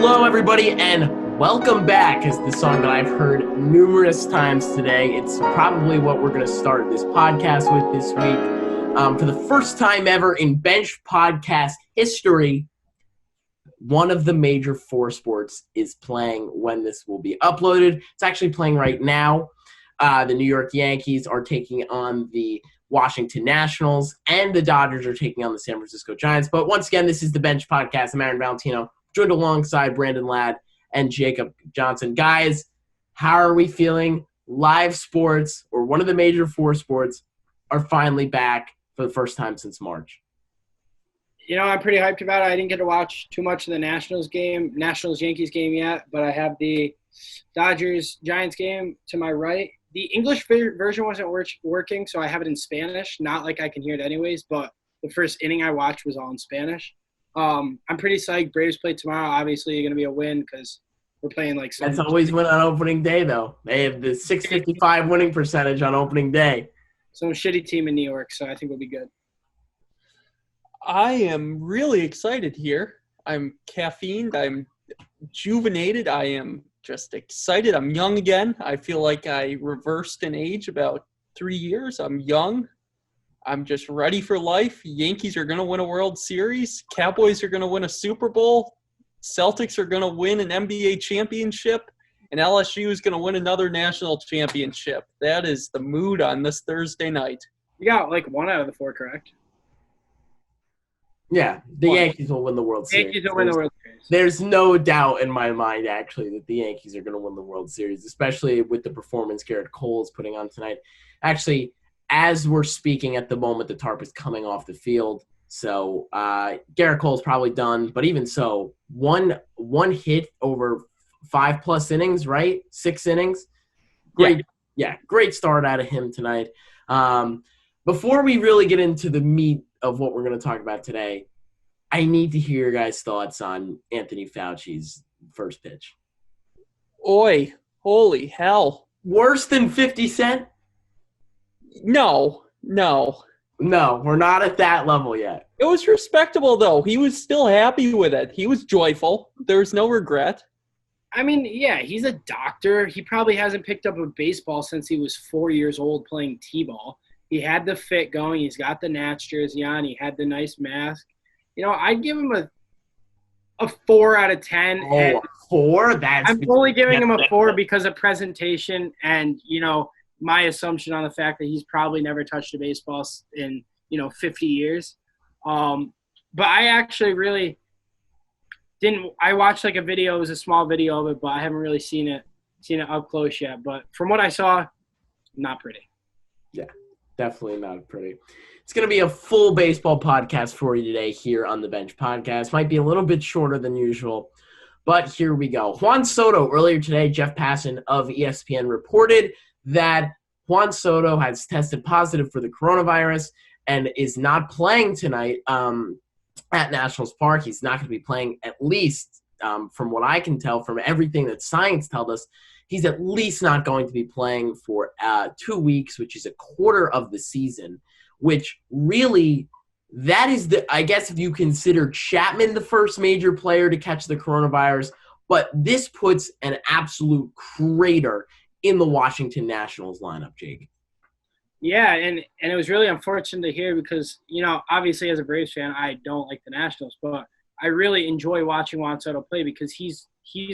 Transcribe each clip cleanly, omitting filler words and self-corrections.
Hello, everybody, and welcome back is the song that I've heard numerous times today. It's probably what we're going to start this podcast with this week. For the first time ever in Bench podcast history, one of the major four sports is playing when this will be uploaded. It's actually playing right now. The New York Yankees are taking on the Washington Nationals, and the Dodgers are taking on the San Francisco Giants. But once again, this is the Bench podcast. I'm Aaron Valentino, joined alongside Brandon Ladd and Jacob Johnson. Guys, how are we feeling? Live sports, or one of the major four sports, are finally back for the first time since March. You know, I'm pretty hyped about it. I didn't get to watch too much of the Nationals-Yankees game yet, but I have the Dodgers-Giants game to my right. The English version wasn't working, so I have it in Spanish. Not like I can hear it anyways, but the first inning I watched was all in Spanish. I'm pretty psyched. Braves play tomorrow. Obviously, going to be a win because we're playing like – That's always win on opening day, though. They have the .655 winning percentage on opening day. Some shitty team in New York, so I think we'll be good. I am really excited here. I'm caffeined. I'm rejuvenated. I am just excited. I'm young again. I feel like I reversed in age about 3 years. I'm young. I'm just ready for life. Yankees are going to win a World Series. Cowboys are going to win a Super Bowl. Celtics are going to win an NBA championship. And LSU is going to win another national championship. That is the mood on this Thursday night. You got like one out of the four correct. Yeah, the Yankees will win the World Series. Yankees will win the World Series. There's no doubt in my mind, actually, that the Yankees are going to win the World Series, especially with the performance Garrett Cole is putting on tonight. Actually, as we're speaking at the moment, the tarp is coming off the field. So Garrett Cole's probably done. But even so, one hit over 5+ innings, right? 6 innings. Great, yeah, great start out of him tonight. Before we really get into the meat of what we're going to talk about today, I need to hear your guys' thoughts on Anthony Fauci's first pitch. Oi, holy hell. Worse than 50 Cent? No, we're not at that level yet. It was respectable, though. He was still happy with it. He was joyful. There was no regret. I mean, yeah, he's a doctor. He probably hasn't picked up a baseball since he was 4 years old playing T-ball. He had the fit going. He's got the Nats jersey on. He had the nice mask. You know, I'd give him a 4 out of 10. Oh, a 4? I'm only giving him a 4 because of presentation and, you know, my assumption on the fact that he's probably never touched a baseball in, 50 years. But I actually really didn't – I watched like a video. It was a small video of it, but I haven't really seen it up close yet. But from what I saw, not pretty. Yeah. Definitely not pretty. It's going to be a full baseball podcast for you today here on the Bench Podcast. Might be a little bit shorter than usual, but here we go. Juan Soto, earlier today, Jeff Passan of ESPN reported that Juan Soto has tested positive for the coronavirus and is not playing tonight at Nationals Park. He's not going to be playing, at least from what I can tell from everything that science tells us. He's at least not going to be playing for 2 weeks, which is a quarter of the season, which really, that is I guess if you consider Chapman the first major player to catch the coronavirus, but this puts an absolute crater in the Washington Nationals lineup, Jake. Yeah, and it was really unfortunate to hear because, obviously as a Braves fan, I don't like the Nationals, but I really enjoy watching Juan Soto play because he's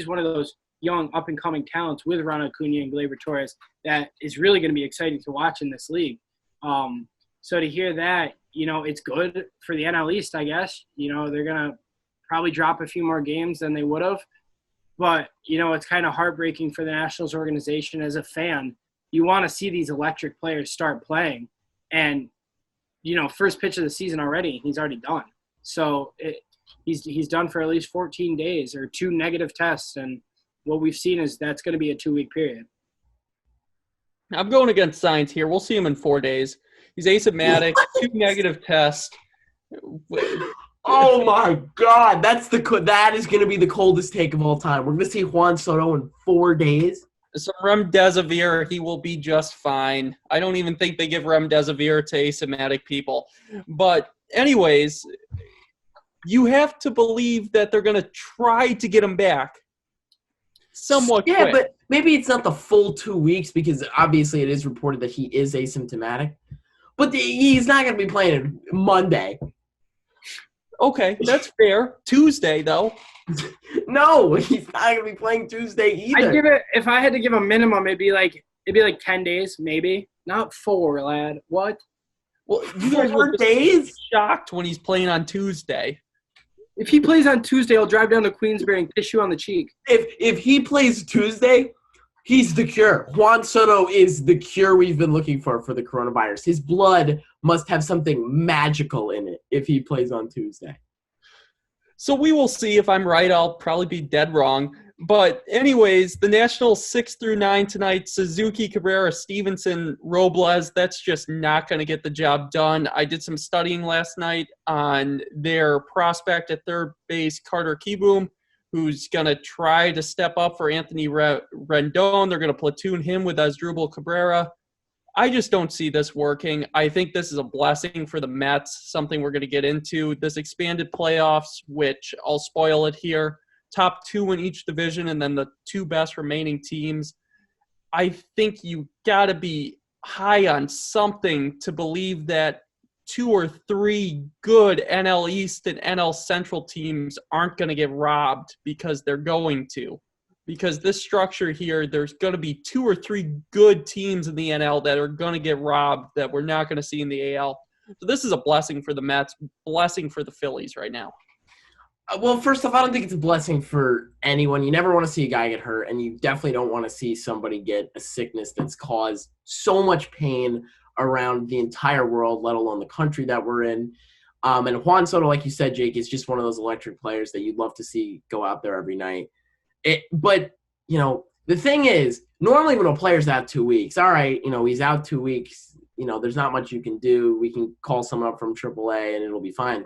one of those young up-and-coming talents with Ronald Acuna and Gleyber Torres that is really going to be exciting to watch in this league. So to hear that, it's good for the NL East, I guess. They're going to probably drop a few more games than they would have. But, it's kind of heartbreaking for the Nationals organization as a fan. You want to see these electric players start playing. And, first pitch of the season already, he's already done. So he's done for at least 14 days or 2 negative tests. And what we've seen is that's going to be a 2-week period. I'm going against science here. We'll see him in 4 days. He's asymptomatic, 2 negative tests. Oh, my God. That is going to be the coldest take of all time. We're going to see Juan Soto in 4 days. Some remdesivir, he will be just fine. I don't even think they give remdesivir to asymptomatic people. But anyways, you have to believe that they're going to try to get him back somewhat quick. Yeah, but maybe it's not the full 2 weeks because obviously it is reported that he is asymptomatic. But he's not going to be playing Monday. Okay, that's fair. Tuesday, though. No, he's not going to be playing Tuesday either. If I had to give a minimum, it'd be like 10 days, maybe. Not 4, lad. What? Well, you guys 4 days? Shocked when he's playing on Tuesday. If he plays on Tuesday, I'll drive down to Queensbury and kiss you on the cheek. If he plays Tuesday, he's the cure. Juan Soto is the cure we've been looking for the coronavirus. His blood must have something magical in it if he plays on Tuesday. So we will see. If I'm right, I'll probably be dead wrong. But anyways, the Nationals 6 through 9 tonight, Suzuki, Cabrera, Stevenson, Robles, that's just not going to get the job done. I did some studying last night on their prospect at third base, Carter Kieboom, who's going to try to step up for Anthony Rendon. They're going to platoon him with Asdrubal Cabrera. I just don't see this working. I think this is a blessing for the Mets, something we're going to get into. This expanded playoffs, which I'll spoil it here, top 2 in each division and then the 2 best remaining teams. I think you got to be high on something to believe that 2 or 3 good NL East and NL Central teams aren't going to get robbed because they're going to. Because this structure here, there's going to be 2 or 3 good teams in the NL that are going to get robbed that we're not going to see in the AL. So this is a blessing for the Mets, blessing for the Phillies right now. Well, first off, I don't think it's a blessing for anyone. You never want to see a guy get hurt, and you definitely don't want to see somebody get a sickness that's caused so much pain around the entire world, let alone the country that we're in. And Juan Soto, like you said, Jake, is just one of those electric players that you'd love to see go out there every night. But, the thing is, normally when a player's out 2 weeks, all right, he's out 2 weeks, there's not much you can do. We can call someone up from AAA and it'll be fine.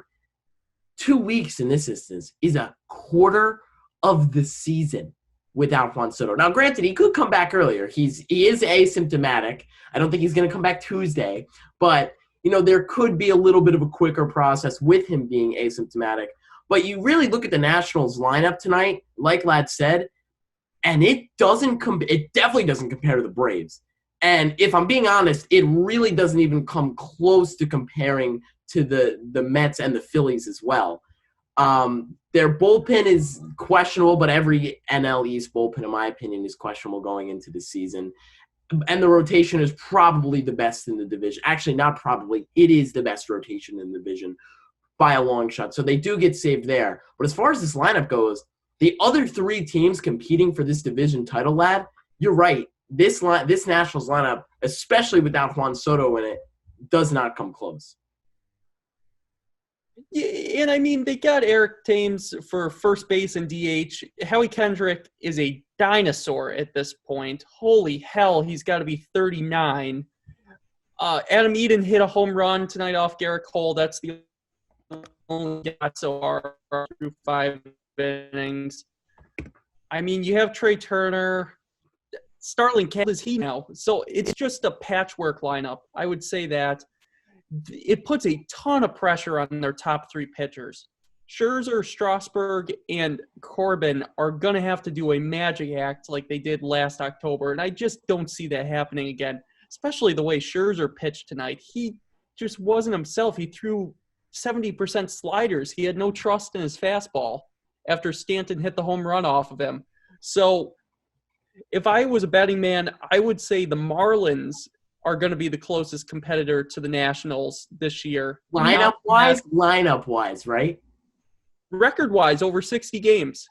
2 weeks in this instance is a quarter of the season without Juan Soto. Now, granted, he could come back earlier. He is asymptomatic. I don't think he's going to come back Tuesday. But, there could be a little bit of a quicker process with him being asymptomatic. But you really look at the Nationals lineup tonight, like Lad said, and it definitely doesn't compare to the Braves. And if I'm being honest, it really doesn't even come close to comparing to the Mets and the Phillies as well. Their bullpen is questionable, but every NL East bullpen, in my opinion, is questionable going into the season. And the rotation is probably the best in the division. Actually, not probably. It is the best rotation in the division by a long shot. So they do get saved there. But as far as this lineup goes, the other 3 teams competing for this division title, Lad, you're right. This Nationals lineup, especially without Juan Soto in it, does not come close. Yeah, and I mean, they got Eric Thames for first base and DH. Howie Kendrick is a dinosaur at this point. Holy hell, he's got to be 39. Adam Eden hit a home run tonight off Garrett Cole. That's the only guy so far through 5 innings. I mean, you have Trey Turner. Starling Cale is he now. So it's just a patchwork lineup. I would say that. It puts a ton of pressure on their top 3 pitchers. Scherzer, Strasburg, and Corbin are going to have to do a magic act like they did last October, and I just don't see that happening again, especially the way Scherzer pitched tonight. He just wasn't himself. He threw 70% sliders. He had no trust in his fastball after Stanton hit the home run off of him. So if I was a betting man, I would say the Marlins are going to be the closest competitor to the Nationals this year. Lineup-wise, right? Record-wise, over 60 games.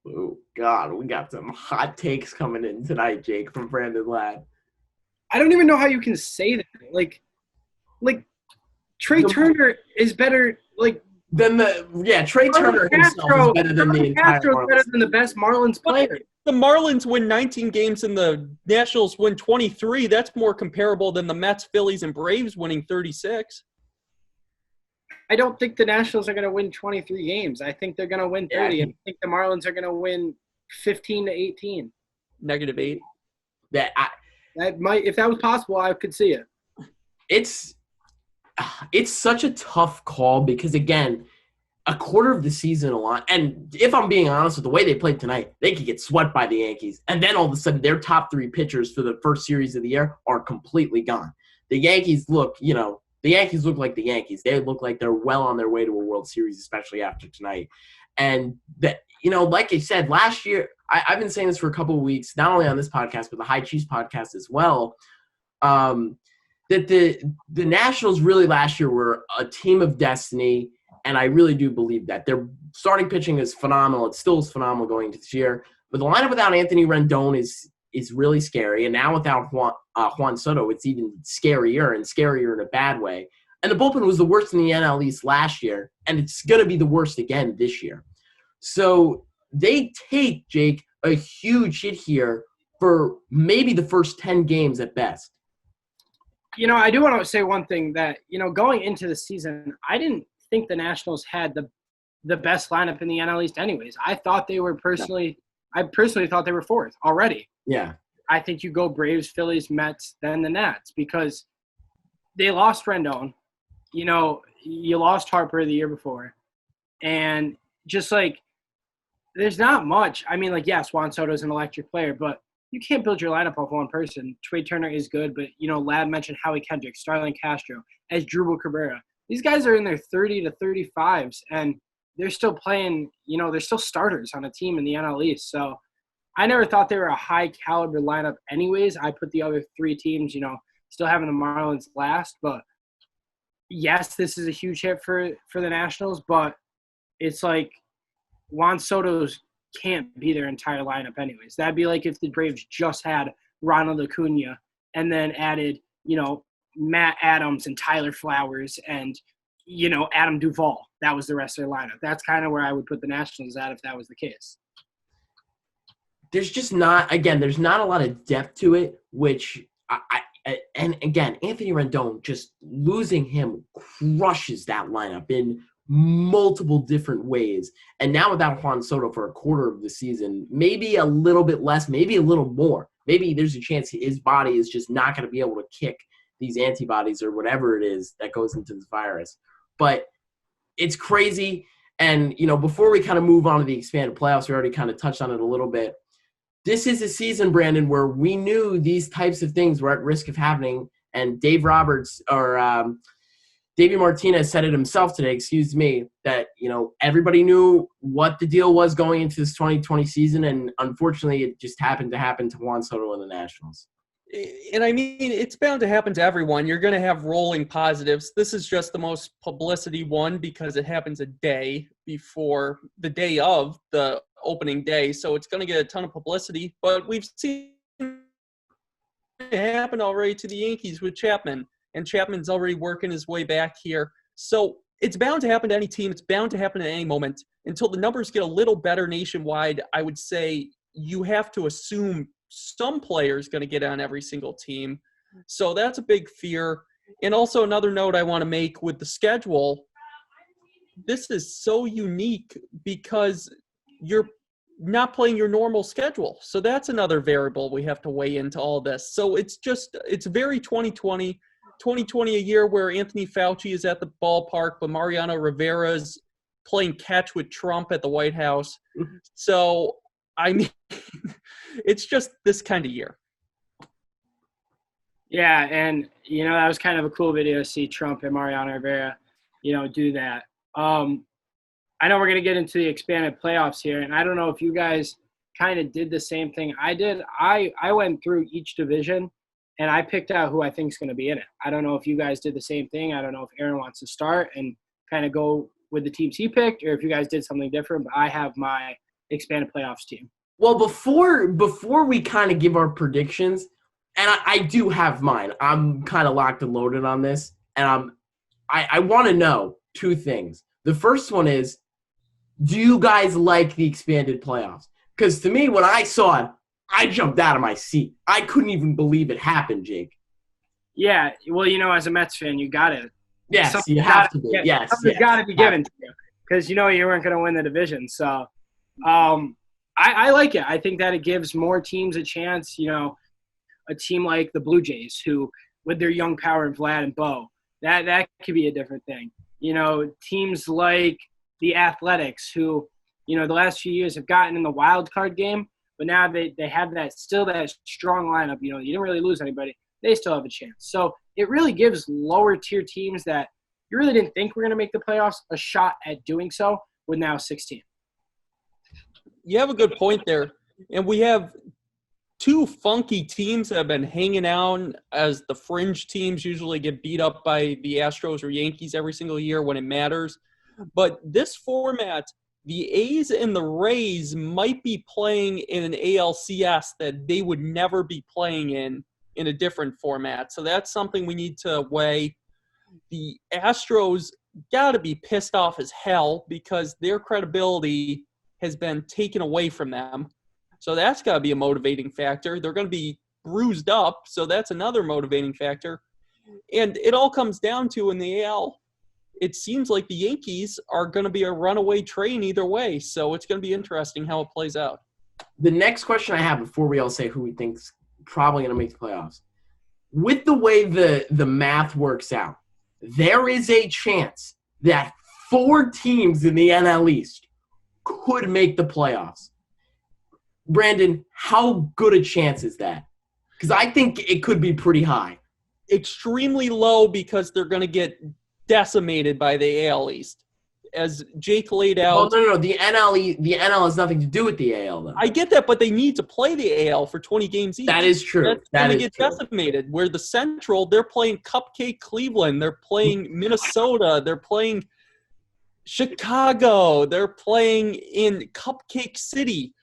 Oh, God, we got some hot takes coming in tonight, Jake, from Brandon Ladd. I don't even know how you can say that. Like Trey Turner is better, Trey Turner himself is better than the entire Castro's Marlins. better than the best Marlins player. The Marlins win 19 games and the Nationals win 23. That's more comparable than the Mets, Phillies, and Braves winning 36. I don't think the Nationals are going to win 23 games. I think they're going to win 30. I think the Marlins are going to win 15 to 18. -8. That might, if that was possible, I could see it. it's such a tough call because, again, a quarter of the season a lot. And if I'm being honest with the way they played tonight, they could get swept by the Yankees. And then all of a sudden, their top 3 pitchers for the first series of the year are completely gone. The Yankees look like the Yankees. They look like they're well on their way to a World Series, especially after tonight. And that, like I said, last year, I've been saying this for a couple of weeks, not only on this podcast, but the High Chiefs podcast as well, that the Nationals really last year were a team of destiny. And I really do believe that. Their starting pitching is phenomenal. It still is phenomenal going into this year. But the lineup without Anthony Rendon is really scary. And now without Juan Soto, it's even scarier in a bad way. And the bullpen was the worst in the NL East last year, and it's going to be the worst again this year. So they take, Jake, a huge hit here for maybe the first 10 games at best. I do want to say one thing that, going into the season, I didn't think the Nationals had the best lineup in the NL East anyways. I thought they were personally thought they were 4th already. Yeah. I think you go Braves, Phillies, Mets, then the Nats because they lost Rendon. You lost Harper the year before. And just there's not much. I mean, yes, Juan Soto is an electric player, but you can't build your lineup off one person. Trey Turner is good, but, Lab mentioned Howie Kendrick, Starlin Castro, Asdrubal Cabrera. These guys are in their 30 to 35s, and they're still playing, they're still starters on a team in the NL East. So I never thought they were a high-caliber lineup anyways. I put the other 3 teams, still having the Marlins last. But, yes, this is a huge hit for the Nationals, but it's Juan Soto's can't be their entire lineup anyways. That'd be like if the Braves just had Ronald Acuna and then added, Matt Adams and Tyler Flowers and, Adam Duvall. That was the rest of their lineup. That's kind of where I would put the Nationals at if that was the case. There's just not a lot of depth to it, which and again, Anthony Rendon, just losing him crushes that lineup in multiple different ways. And now without Juan Soto for a quarter of the season, maybe a little bit less, maybe a little more. Maybe there's a chance his body is just not going to be able to kick these antibodies or whatever it is that goes into this virus. But it's crazy. And, before we kind of move on to the expanded playoffs, we already kind of touched on it a little bit. This is a season, Brandon, where we knew these types of things were at risk of happening. And Davey Martinez said it himself today, that, everybody knew what the deal was going into this 2020 season. And unfortunately, it just happened to happen to Juan Soto and the Nationals. And I mean, it's bound to happen to everyone. You're going to have rolling positives. This is just the most publicity one because it happens a day before the day of the opening day. So it's going to get a ton of publicity. But we've seen it happen already to the Yankees with Chapman. And Chapman's already working his way back here. So it's bound to happen to any team. It's bound to happen at any moment. Until the numbers get a little better nationwide, I would say you have to assume some players going to get on every single team. So that's a big fear. And also another note I want to make with the schedule, this is so unique because you're not playing your normal schedule. So that's another variable we have to weigh into all this. So it's very 2020 a year where Anthony Fauci is at the ballpark, but Mariano Rivera's playing catch with Trump at the White House. So, I mean, it's just this kind of year. Yeah, and, that was kind of a cool video to see Trump and Mariano Rivera, do that. I know we're going to get into the expanded playoffs here, and I don't know if you guys kind of did the same thing I did. I went through each division, and I picked out who I think is going to be in it. I don't know if you guys did the same thing. I don't know if Aaron wants to start and kind of go with the teams he picked, or if you guys did something different, but I have my expanded playoffs team. Well, before we kind of give our predictions, and I do have mine. I'm kind of locked and loaded on this, and I want to know 2 things. The first one is, do you guys like the expanded playoffs? Because to me, when I saw it, I jumped out of my seat. I couldn't even believe it happened, Jake. Yeah, well, as a Mets fan, you got it. Yes, you have to be. Yes, something's got to be given to you because you weren't going to win the division. So, I like it. I think that it gives more teams a chance. A team like the Blue Jays, who with their young power and Vlad and Bo, that could be a different thing. Teams like the Athletics, who, the last few years have gotten in the wild card game, but now they have that strong lineup. You didn't really lose anybody. They still have a chance. So it really gives lower tier teams that you really didn't think were going to make the playoffs a shot at doing so with now 16. You have a good point there. And we have two funky teams that have been hanging out as the fringe teams usually get beat up by the Astros or Yankees every single year when it matters. But this format, the A's and the Rays might be playing in an ALCS that they would never be playing in a different format. So that's something we need to weigh. The Astros got to be pissed off as hell because their credibility has been taken away from them. So that's got to be a motivating factor. They're going to be bruised up, so that's another motivating factor. And it all comes down to, in the AL, it seems like the Yankees are going to be a runaway train either way. So it's going to be interesting how it plays out. The next question I have before we all say who we think's probably going to make the playoffs, with the way the math works out, there is a chance that 4 teams in the NL East could make the playoffs. Brandon, how good a chance is that? Because I think it could be pretty high. Extremely low because they're going to get decimated by the AL East. As Jake laid out. Well, no. The NL has nothing to do with the AL, though. I get that, but they need to play the AL for 20 games each. That is true. That's going to get decimated. Where the Central, they're playing Cupcake Cleveland. They're playing Minnesota. They're playing Chicago. They're playing in Cupcake City,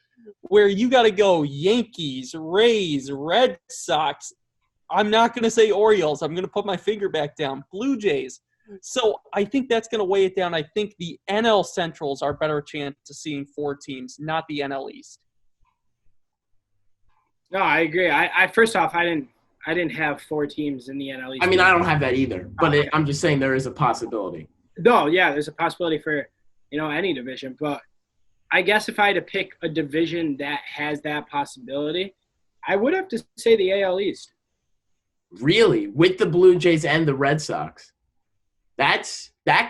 where you got to go Yankees, Rays, Red Sox. I'm not going to say Orioles. I'm going to put my finger back down. Blue Jays. So I think that's going to weigh it down. I think the NL Centrals are better chance of seeing 4 teams, not the NL East. No, I agree. I first off, I didn't have 4 teams in the NL East. I mean, I don't have that either, but I'm just saying there is a possibility. No, yeah, there's a possibility for, any division. But I guess if I had to pick a division that has that possibility, I would have to say the AL East. Really? With the Blue Jays and the Red Sox? That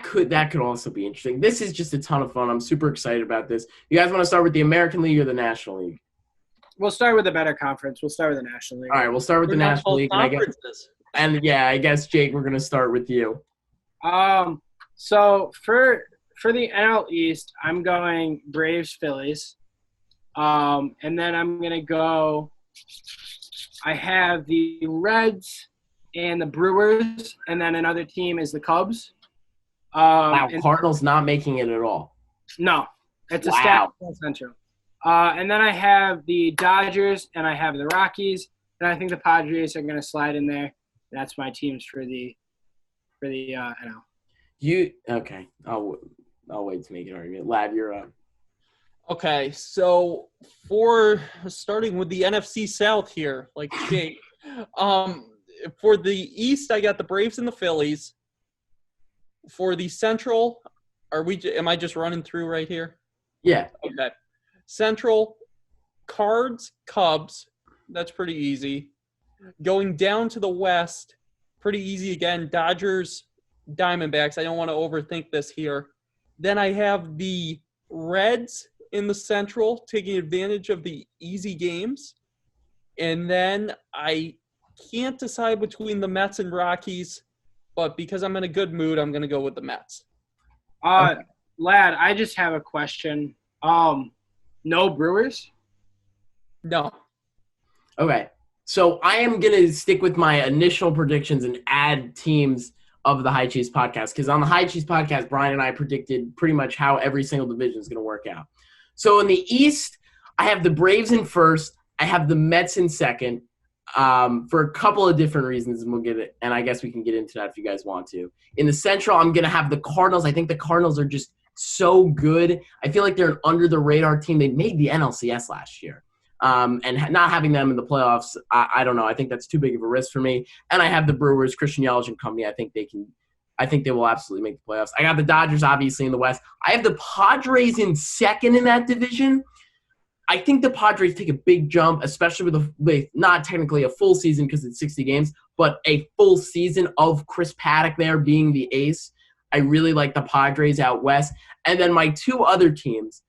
could also be interesting. This is just a ton of fun. I'm super excited about this. You guys want to start with the American League or the National League? We'll start with the better conference. We'll start with the National League. All right, we'll start with the National League. I guess Jake, we're gonna start with you. So for the NL East, I'm going Braves, Phillies, and then I'm gonna go. I have the Reds and the Brewers, and then another team is the Cubs. Wow, Cardinals not making it at all. No, it's a stat central. And then I have the Dodgers, and I have the Rockies, and I think the Padres are going to slide in there. That's my teams for the NL. Okay? I'll wait to make an argument. Lad, you're up. Okay, so for starting with the NFC South here, like Jake, for the East, I got the Braves and the Phillies. For the Central, am I just running through right here? Yeah. Okay. Central, Cards, Cubs. That's pretty easy. Going down to the West, pretty easy again. Dodgers, Diamondbacks. I don't want to overthink this here. Then I have the Reds in the Central, taking advantage of the easy games. And then I can't decide between the Mets and Rockies, but because I'm in a good mood, I'm going to go with the Mets. Lad, I just have a question. No Brewers? No. Okay. So I am going to stick with my initial predictions and add teams of the High Cheese Podcast, because on the High Cheese Podcast, Brian and I predicted pretty much how every single division is going to work out. So in the East, I have the Braves in first. I have the Mets in second. For a couple of different reasons, and we'll get it, and I guess we can get into that if you guys want to. In the Central, I'm going to have the Cardinals. I think the Cardinals are just so good. I feel like they're an under-the-radar team. They made the NLCS last year. And not having them in the playoffs, I don't know. I think that's too big of a risk for me. And I have the Brewers, Christian Yelich and company. I think they will absolutely make the playoffs. I got the Dodgers, obviously, in the West. I have the Padres in second in that division. I think the Padres take a big jump, especially with not technically a full season because it's 60 games, but a full season of Chris Paddock there being the ace. I really like the Padres out west. And then my two other teams,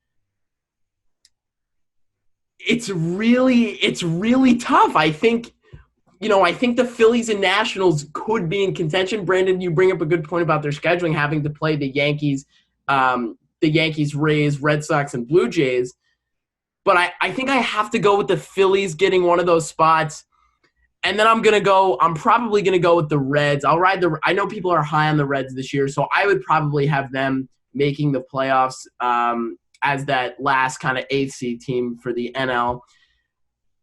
it's really tough. I think the Phillies and Nationals could be in contention. Brandon, you bring up a good point about their scheduling, having to play the Yankees, Rays, Red Sox, and Blue Jays. But I think I have to go with the Phillies getting one of those spots. And then I'm probably going to go with the Reds. I know people are high on the Reds this year, so I would probably have them making the playoffs as that last kind of 8th seed team for the NL.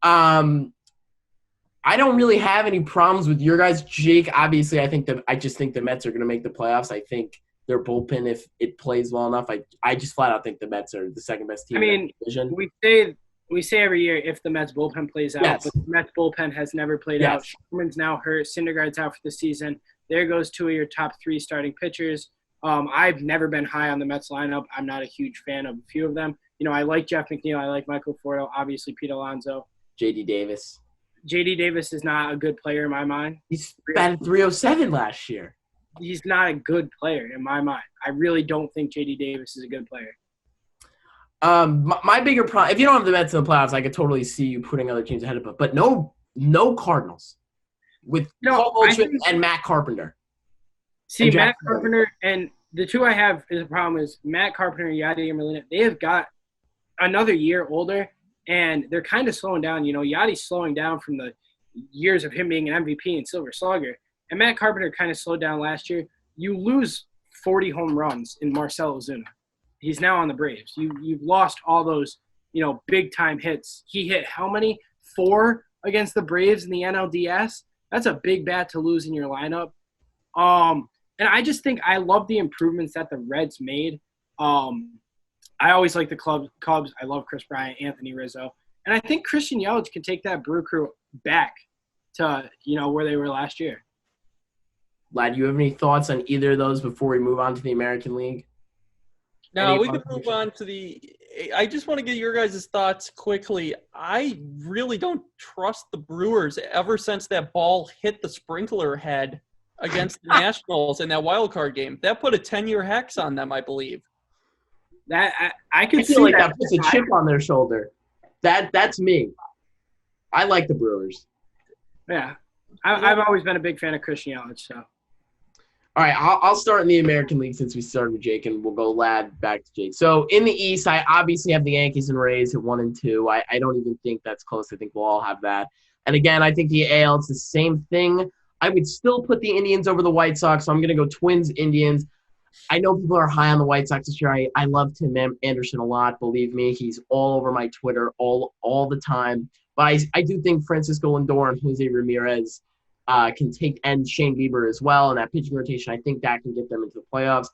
I don't really have any problems with your guys. Jake, obviously, I just think the Mets are going to make the playoffs. I think their bullpen, if it plays well enough, I just flat out think the Mets are the second best team in the division. We say every year if the Mets bullpen plays out, yes. But the Mets bullpen has never played out. Sherman's now hurt. Syndergaard's out for the season. There goes two of your top 3 starting pitchers. I've never been high on the Mets lineup. I'm not a huge fan of a few of them. I like Jeff McNeil. I like Michael Forto. Obviously, Pete Alonso. J.D. Davis. J.D. Davis is not a good player in my mind. He's batted 307 last year. He's not a good player in my mind. I really don't think J.D. Davis is a good player. My bigger problem, if you don't have the Mets in the playoffs, I could totally see you putting other teams ahead of it. But no Cardinals with Paul Goldschmidt and Matt Carpenter. See, Matt Carpenter and the two I have is a problem is Matt Carpenter and Yadier Molina. They have got another year older, and they're kind of slowing down. Yadi's slowing down from the years of him being an MVP and Silver Slugger. And Matt Carpenter kind of slowed down last year. You lose 40 home runs in Marcell Ozuna. He's now on the Braves. You've lost all those, big-time hits. He hit how many? 4 against the Braves in the NLDS? That's a big bat to lose in your lineup. And I just think I love the improvements that the Reds made. I always like the Cubs. I love Chris Bryant, Anthony Rizzo. And I think Christian Yelich can take that Brew Crew back to, where they were last year. Lad, you have any thoughts on either of those before we move on to the American League? No, we can move on to I just want to get your guys' thoughts quickly. I really don't trust the Brewers ever since that ball hit the sprinkler head against the Nationals in that wild card game. That put a 10-year hex on them, I believe. That I can feel see like that puts a chip on their shoulder. That's me. I like the Brewers. Yeah. I've always been a big fan of Christian Yelich, so. All right, I'll start in the American League since we started with Jake, and we'll go Lad back to Jake. So in the East, I obviously have the Yankees and Rays at 1 and 2. I don't even think that's close. I think we'll all have that. And again, I think the AL, it's the same thing. I would still put the Indians over the White Sox, so I'm going to go Twins, Indians. I know people are high on the White Sox this year. I love Tim Anderson a lot. Believe me, he's all over my Twitter all the time. But I do think Francisco Lindor and Jose Ramirez can take, and Shane Bieber as well, and that pitching rotation, I think that can get them into the playoffs.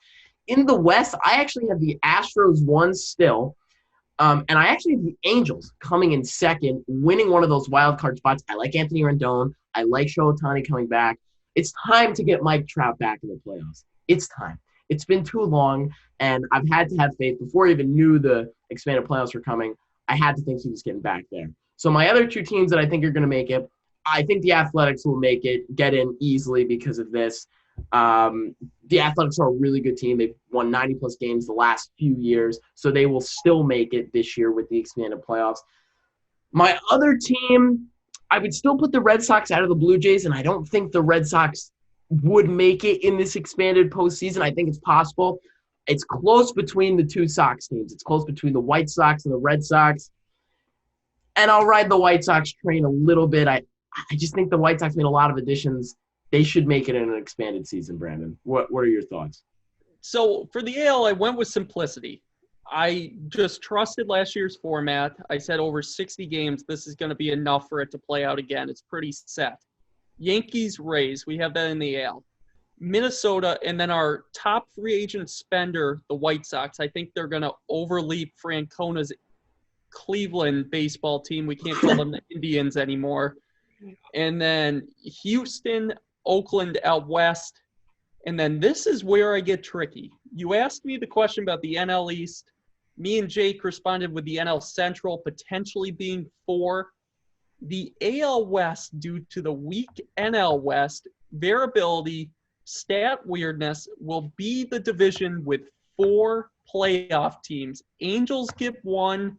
In the West, I actually have the Astros 1 still, and I actually have the Angels coming in second, winning one of those wild card spots. I like Anthony Rendon. I like Shohei Ohtani coming back. It's time to get Mike Trout back in the playoffs. It's time. It's been too long, and I've had to have faith. Before I even knew the expanded playoffs were coming, I had to think he was getting back there. So my other 2 teams that I think are going to make it, I think the Athletics will get in easily because of this. The Athletics are a really good team. They've won 90-plus games the last few years, so they will still make it this year with the expanded playoffs. My other team, I would still put the Red Sox out of the Blue Jays, and I don't think the Red Sox would make it in this expanded postseason. I think it's possible. It's close between the 2 Sox teams. It's close between the White Sox and the Red Sox. And I'll ride the White Sox train a little bit. I just think the White Sox made a lot of additions. They should make it in an expanded season, Brandon. What are your thoughts? So for the AL, I went with simplicity. I just trusted last year's format. I said over 60 games, this is going to be enough for it to play out again. It's pretty set. Yankees, Rays, we have that in the AL. Minnesota, and then our top free agent spender, the White Sox. I think they're going to overleap Francona's Cleveland baseball team. We can't call them the Indians anymore. And then Houston, Oakland out west. And then this is where I get tricky. You asked me the question about the NL East. Me and Jake responded with the NL Central potentially being 4. The AL West, due to the weak NL West, variability, stat weirdness, will be the division with 4 playoff teams. Angels get 1,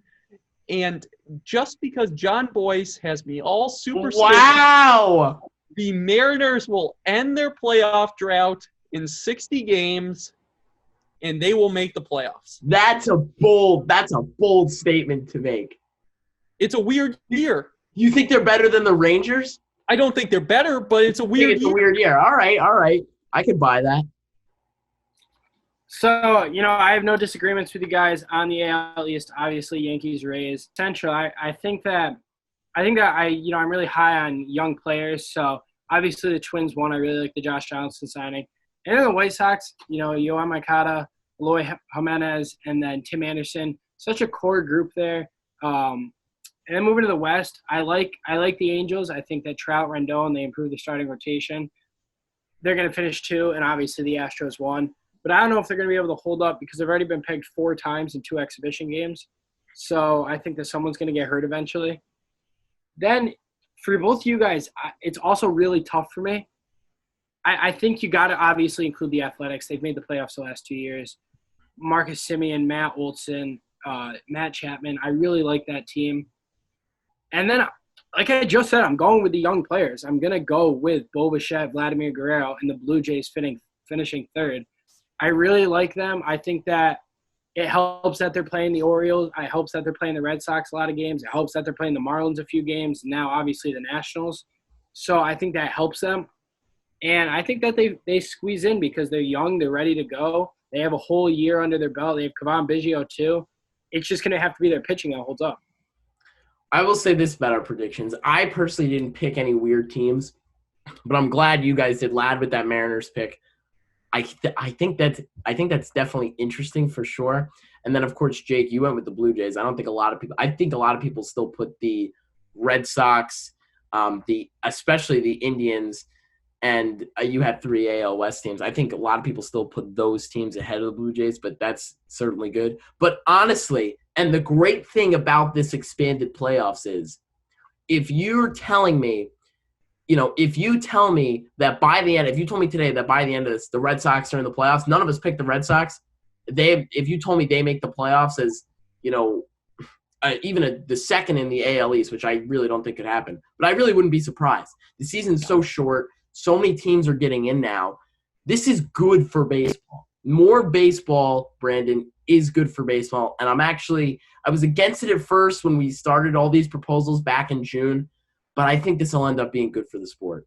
and just because John Boyce has me all superstitious, Wow! the Mariners will end their playoff drought in 60 games, and they will make the playoffs. That's a bold statement to make. It's a weird year. You think they're better than the Rangers? I don't think they're better, but it's a weird It's year. a weird year. All right. I could buy that. So, I have no disagreements with you guys on the AL East. Obviously, Yankees, Rays, Central. I think that I'm really high on young players. So, obviously, the Twins won. I really like the Josh Johnson signing. And then the White Sox, Yoan Moncada, Eloy Jimenez, and then Tim Anderson. Such a core group there. And then moving to the West, I like the Angels. I think that Trout, Rendon, they improved the starting rotation. They're going to finish 2, and obviously the Astros 1. But I don't know if they're going to be able to hold up because they've already been pegged 4 times in 2 exhibition games. So I think that someone's going to get hurt eventually. Then for both of you guys, it's also really tough for me. I think you got to obviously include the Athletics. They've made the playoffs the last 2 years. Marcus Semien, Matt Olson, Matt Chapman. I really like that team. And then, like I just said, I'm going with the young players. I'm going to go with Bo Bichette, Vladimir Guerrero, and the Blue Jays finishing 3rd. I really like them. I think that it helps that they're playing the Orioles. It helps that they're playing the Red Sox a lot of games. It helps that they're playing the Marlins a few games. Now, obviously, the Nationals. So I think that helps them. And I think that they squeeze in because they're young. They're ready to go. They have a whole year under their belt. They have Kevon Biggio, too. It's just going to have to be their pitching that holds up. I will say this about our predictions. I personally didn't pick any weird teams, but I'm glad you guys did. Lad with that Mariners pick. I think that's definitely interesting for sure. And then of course, Jake, you went with the Blue Jays. I think a lot of people still put the Red Sox, especially the Indians, and you had 3 AL West teams. I think a lot of people still put those teams ahead of the Blue Jays, but that's certainly good. But honestly, and the great thing about this expanded playoffs is if you're telling me, if you tell me that if you told me today that by the end of this, the Red Sox are in the playoffs, none of us picked the Red Sox. If you told me they make the playoffs as, even the second in the AL East, which I really don't think could happen, but I really wouldn't be surprised. The season's so short. So many teams are getting in now. This is good for baseball. More baseball, Brandon, is good for baseball. And I was against it at first when we started all these proposals back in June, but I think this will end up being good for the sport.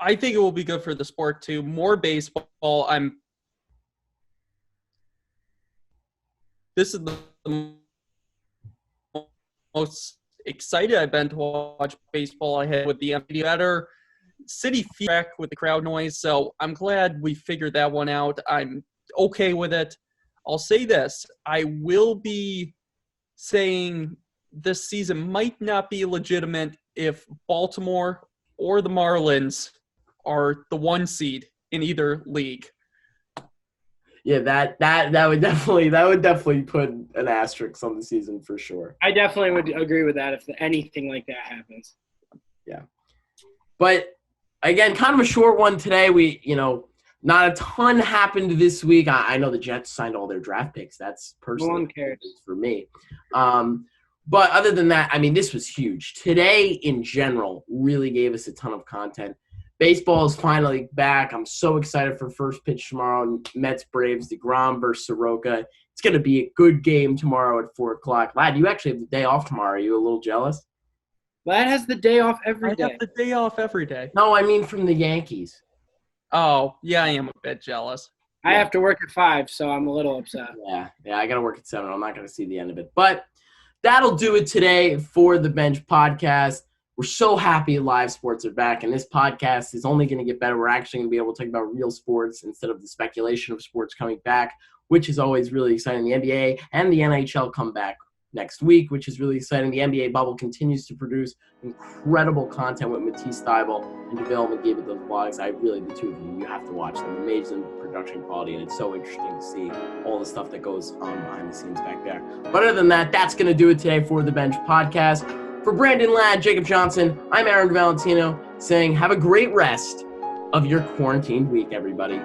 I think it will be good for the sport too. More baseball. This is the most excited I've been to watch baseball. I had with the better city feedback with the crowd noise. So I'm glad we figured that one out. I'm okay with it. I'll say this. I will be saying this season might not be legitimate if Baltimore or the Marlins are the 1 seed in either league. Yeah, that would definitely put an asterisk on the season for sure. I definitely would agree with that if anything like that happens. Yeah. But again, kind of a short one today. Not a ton happened this week. I know the Jets signed all their draft picks. That's personally No one cares for me. But other than that, this was huge. Today, in general, really gave us a ton of content. Baseball is finally back. I'm so excited for first pitch tomorrow. Mets, Braves, DeGrom versus Soroka. It's going to be a good game tomorrow at 4 o'clock. Lad, you actually have the day off tomorrow. Are you a little jealous? Lad has the day off every day. I have the day off every day. No, I mean from the Yankees. Oh, yeah, I am a bit jealous. I have to work at 5, so I'm a little upset. Yeah, I got to work at 7. I'm not going to see the end of it. But that'll do it today for the Bench Podcast. We're so happy live sports are back, and this podcast is only going to get better. We're actually going to be able to talk about real sports instead of the speculation of sports coming back, which is always really exciting. The NBA and the NHL come back next week, which is really exciting. The NBA bubble continues to produce incredible content with Matisse Thybulle and JaVale McGee with those blogs. The two of them, you have to watch them. Amazing production quality, and it's so interesting to see all the stuff that goes on behind the scenes back there. But other than that, that's going to do it today for the Bench Podcast. For Brandon Ladd, Jacob Johnson, I'm Aaron Valentino saying have a great rest of your quarantined week, everybody.